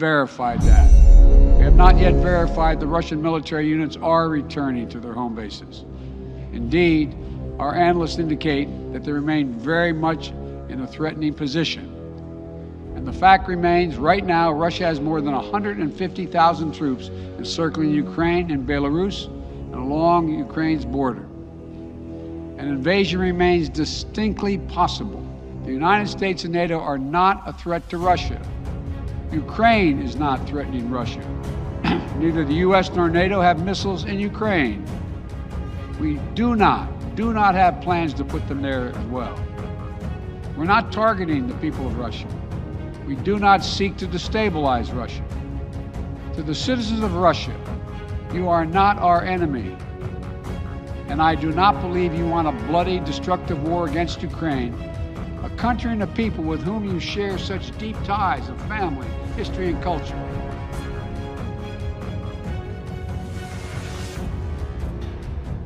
verified that. We have not yet verified the Russian military units are returning to their home bases. Indeed, our analysts indicate that they remain very much in a threatening position. And the fact remains, right now, Russia has more than 150,000 troops encircling Ukraine and Belarus and along Ukraine's border. An invasion remains distinctly possible. The United States and NATO are not a threat to Russia. Ukraine is not threatening Russia. Neither the U.S. nor NATO have missiles in Ukraine. We do not have plans to put them there as well. We're not targeting the people of Russia. We do not seek to destabilize Russia. To the citizens of Russia, you are not our enemy. And I do not believe you want a bloody, destructive war against Ukraine, a country and a people with whom you share such deep ties of family, history, and culture.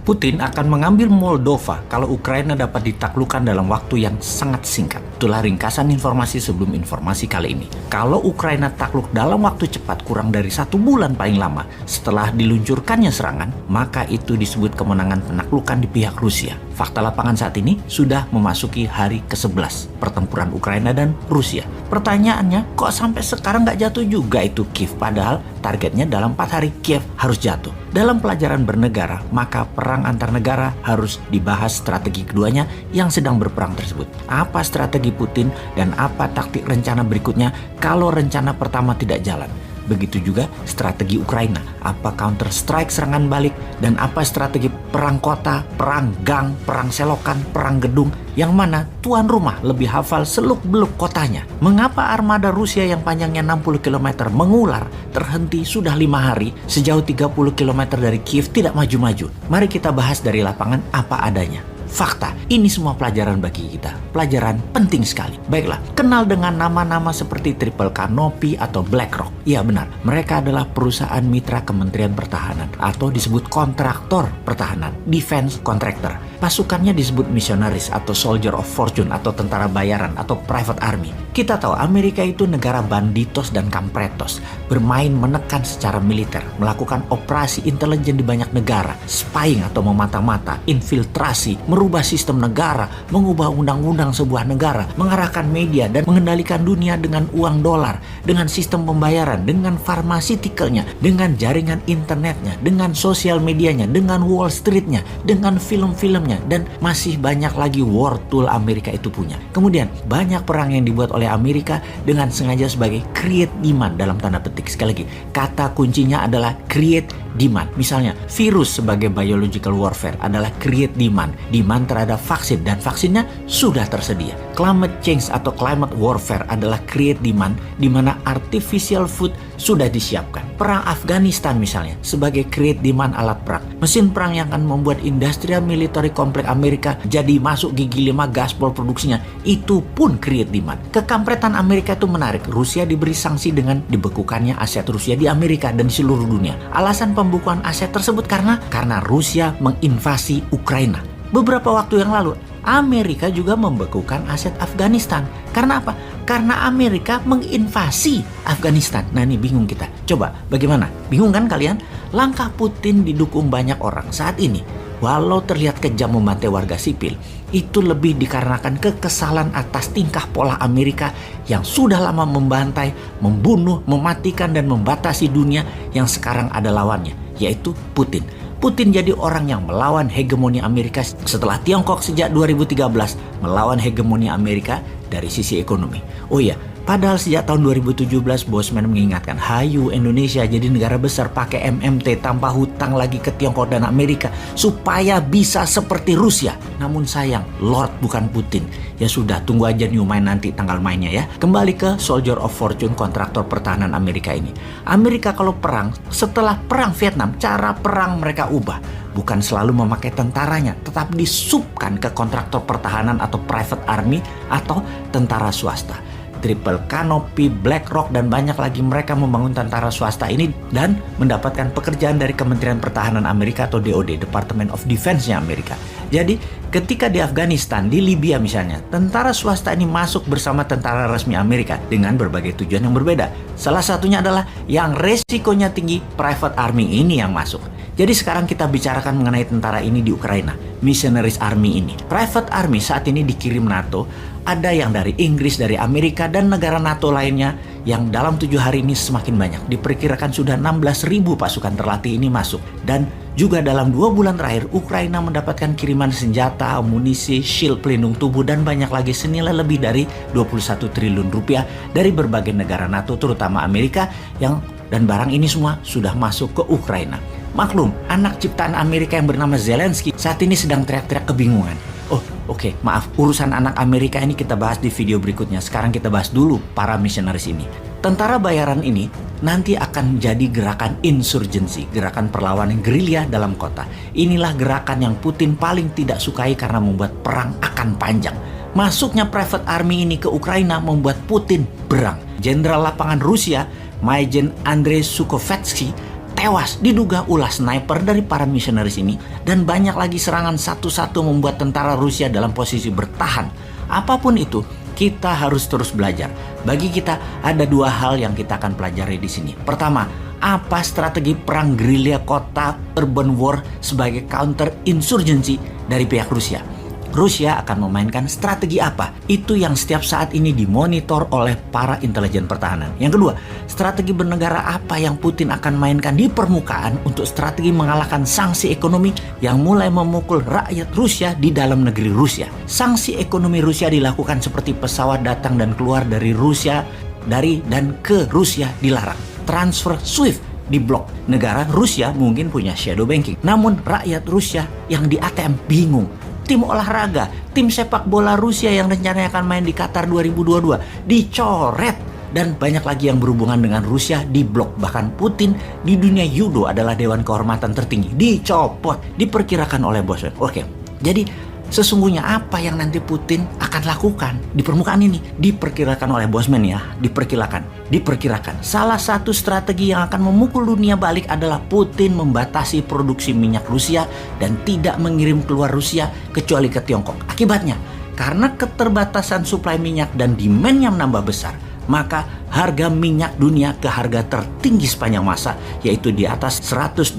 Putin akan mengambil Moldova kalau Ukraina dapat ditaklukkan dalam waktu yang sangat singkat. Itulah ringkasan informasi sebelum informasi kali ini. Kalau Ukraina takluk dalam waktu cepat kurang dari 1 bulan paling lama setelah diluncurkannya serangan, maka itu disebut kemenangan penaklukan di pihak Rusia. Fakta lapangan saat ini sudah memasuki hari ke-11 pertempuran Ukraina dan Rusia. Pertanyaannya, kok sampai sekarang nggak jatuh juga itu Kiev? Padahal targetnya dalam 4 hari Kiev harus jatuh. Dalam pelajaran bernegara, maka perang antar negara harus dibahas strategi keduanya yang sedang berperang tersebut. Apa strategi Putin dan apa taktik rencana berikutnya kalau rencana pertama tidak jalan? Begitu juga strategi Ukraina, apa counter strike serangan balik, dan apa strategi perang kota, perang gang, perang selokan, perang gedung, yang mana tuan rumah lebih hafal seluk-beluk kotanya. Mengapa armada Rusia yang panjangnya 60 km mengular terhenti sudah 5 hari sejauh 30 km dari Kiev tidak maju-maju? Mari kita bahas dari lapangan apa adanya. Fakta, ini semua pelajaran bagi kita. Pelajaran penting sekali. Baiklah, kenal dengan nama-nama seperti Triple Canopy atau BlackRock. Iya benar, mereka adalah perusahaan mitra Kementerian Pertahanan atau disebut kontraktor pertahanan, defense contractor. Pasukannya disebut missionaries atau soldier of fortune atau tentara bayaran atau private army. Kita tahu Amerika itu negara banditos dan kampretos, bermain menekan secara militer, melakukan operasi intelijen di banyak negara, spying atau memata-mata, infiltrasi, merubah sistem negara, mengubah undang-undang sebuah negara, mengarahkan media dan mengendalikan dunia dengan uang dolar, dengan sistem pembayaran, dengan pharmaceuticalnya, dengan jaringan internetnya, dengan sosial medianya, dengan Wall Streetnya, dengan film-filmnya, dan masih banyak lagi war tool Amerika itu punya. Kemudian banyak perang yang dibuat oleh Amerika dengan sengaja sebagai create demand dalam tanda petik. Sekali lagi, kata kuncinya adalah create demand. Misalnya, virus sebagai biological warfare adalah create demand. Demand terhadap vaksin dan vaksinnya sudah tersedia. Climate change atau climate warfare adalah create demand di mana artificial food sudah disiapkan. Perang Afghanistan misalnya sebagai create demand alat perang. Mesin perang yang akan membuat industrial military kompleks Amerika jadi masuk gigi 5 gaspol produksinya, itu pun create demand. Kekampretan Amerika itu menarik. Rusia diberi sanksi dengan dibekukannya aset Rusia di Amerika dan di seluruh dunia. Alasan pembukuan aset tersebut karena Rusia menginvasi Ukraina. Beberapa waktu yang lalu, Amerika juga membekukan aset Afghanistan. Karena apa? Karena Amerika menginvasi Afghanistan. Nah ini bingung kita. Coba bagaimana? Bingung kan kalian? Langkah Putin didukung banyak orang saat ini. Walau terlihat kejam membantai warga sipil, itu lebih dikarenakan kekesalan atas tingkah pola Amerika yang sudah lama membantai, membunuh, mematikan, dan membatasi dunia yang sekarang ada lawannya, yaitu Putin. Putin jadi orang yang melawan hegemoni Amerika setelah Tiongkok sejak 2013 melawan hegemoni Amerika dari sisi ekonomi. Oh iya, padahal sejak tahun 2017 Bosman mengingatkan, hayu Indonesia jadi negara besar pakai MMT tanpa hutang lagi ke Tiongkok dan Amerika supaya bisa seperti Rusia. Namun sayang, Lord bukan Putin. Ya sudah, tunggu aja new main nanti tanggal mainnya ya. Kembali ke Soldier of Fortune, kontraktor pertahanan Amerika ini. Amerika kalau perang, setelah perang Vietnam, cara perang mereka ubah. Bukan selalu memakai tentaranya, tetap disubkan ke kontraktor pertahanan atau private army atau tentara swasta. Triple Canopy, BlackRock, dan banyak lagi mereka membangun tentara swasta ini dan mendapatkan pekerjaan dari Kementerian Pertahanan Amerika atau DoD, Department of Defense-nya Amerika. Jadi Ketika di Afghanistan, di Libya misalnya, tentara swasta ini masuk bersama tentara resmi Amerika dengan berbagai tujuan yang berbeda. Salah satunya adalah yang resikonya tinggi, private army ini yang masuk. Jadi sekarang kita bicarakan mengenai tentara ini di Ukraina, Missionaries Army ini. Private army saat ini dikirim NATO, ada yang dari Inggris, dari Amerika, dan negara NATO lainnya yang dalam 7 hari ini semakin banyak. Diperkirakan sudah 16.000 pasukan terlatih ini masuk. Dan juga dalam 2 bulan terakhir, Ukraina mendapatkan kiriman senjata, amunisi, shield pelindung tubuh, dan banyak lagi senilai lebih dari 21 triliun rupiah dari berbagai negara NATO, terutama Amerika, dan barang ini semua sudah masuk ke Ukraina. Maklum, anak ciptaan Amerika yang bernama Zelensky saat ini sedang teriak-teriak kebingungan. Oh, oke, maaf, urusan anak Amerika ini kita bahas di video berikutnya. Sekarang kita bahas dulu para misionaris ini. Tentara bayaran ini nanti akan jadi gerakan insurgensi, gerakan perlawanan gerilya dalam kota. Inilah gerakan yang Putin paling tidak sukai karena membuat perang akan panjang. Masuknya private army ini ke Ukraina membuat Putin berang. Jenderal lapangan Rusia, Majen Andrei Sukhovetsky, tewas diduga ulah sniper dari para misionaris ini, dan banyak lagi serangan satu-satu membuat tentara Rusia dalam posisi bertahan. Apapun itu, kita harus terus belajar. Bagi kita ada 2 hal yang kita akan pelajari di sini. Pertama, apa strategi perang gerilya kota urban war sebagai counter insurgency dari pihak Rusia? Rusia akan memainkan strategi apa? Itu yang setiap saat ini dimonitor oleh para intelijen pertahanan. Yang kedua, strategi bernegara apa yang Putin akan mainkan di permukaan untuk strategi mengalahkan sanksi ekonomi yang mulai memukul rakyat Rusia di dalam negeri Rusia. Sanksi ekonomi Rusia dilakukan seperti pesawat datang dan keluar dari Rusia, dari dan ke Rusia dilarang. Transfer SWIFT diblok. Negara Rusia mungkin punya shadow banking, namun rakyat Rusia yang di ATM bingung. Tim olahraga, tim sepak bola Rusia yang rencananya akan main di Qatar 2022 dicoret, dan banyak lagi yang berhubungan dengan Rusia diblok. Bahkan Putin di dunia judo adalah dewan kehormatan tertinggi, dicopot, diperkirakan oleh bosnya. Oke, jadi sesungguhnya apa yang nanti Putin akan lakukan di permukaan ini? Diperkirakan oleh bosman ya, diperkirakan. Salah satu strategi yang akan memukul dunia balik adalah Putin membatasi produksi minyak Rusia dan tidak mengirim keluar Rusia kecuali ke Tiongkok. Akibatnya, karena keterbatasan suplai minyak dan demand yang menambah besar, maka harga minyak dunia ke harga tertinggi sepanjang masa, yaitu di atas $126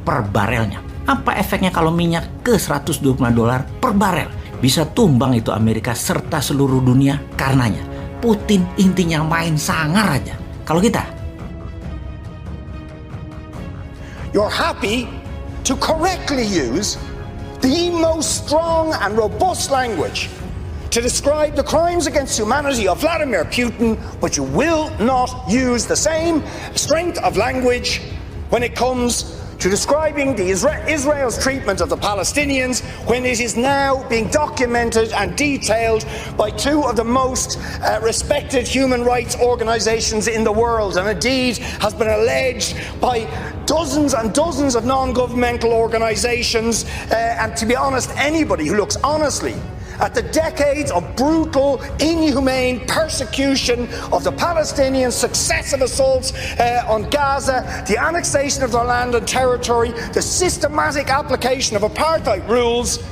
per barelnya. Apa efeknya kalau minyak ke $126 per barel? Bisa tumbang itu Amerika serta seluruh dunia karenanya. Putin intinya main sangar aja. Kalau kita, you're happy to correctly use the most strong and robust language to describe the crimes against humanity of Vladimir Putin, but you will not use the same strength of language when it comes to describing Israel's treatment of the Palestinians, when it is now being documented and detailed by 2 of the most respected human rights organizations in the world, and indeed has been alleged by dozens and dozens of non-governmental organizations, and to be honest, anybody who looks honestly at the decades of brutal, inhumane persecution of the Palestinians, successive assaults on Gaza, the annexation of their land and territory, the systematic application of apartheid rules,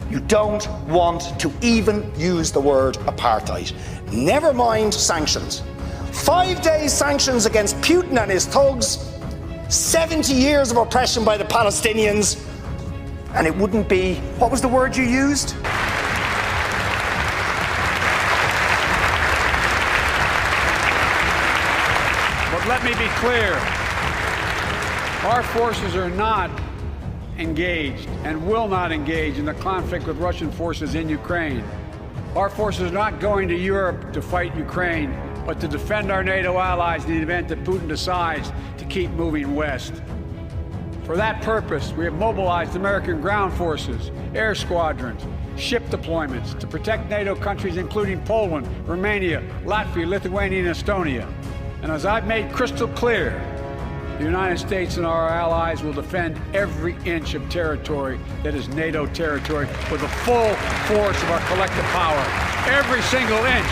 you don't want to even use the word apartheid. Never mind sanctions. 5 days sanctions against Putin and his thugs, 70 years of oppression by the Palestinians, and it wouldn't be, what was the word you used? Let me be clear. Our forces are not engaged and will not engage in the conflict with Russian forces in Ukraine. Our forces are not going to Europe to fight Ukraine, but to defend our NATO allies in the event that Putin decides to keep moving west. For that purpose, we have mobilized American ground forces, air squadrons, ship deployments to protect NATO countries including Poland, Romania, Latvia, Lithuania, and Estonia. And as I've made crystal clear, the United States and our allies will defend every inch of territory that is NATO territory with the full force of our collective power. Every single inch.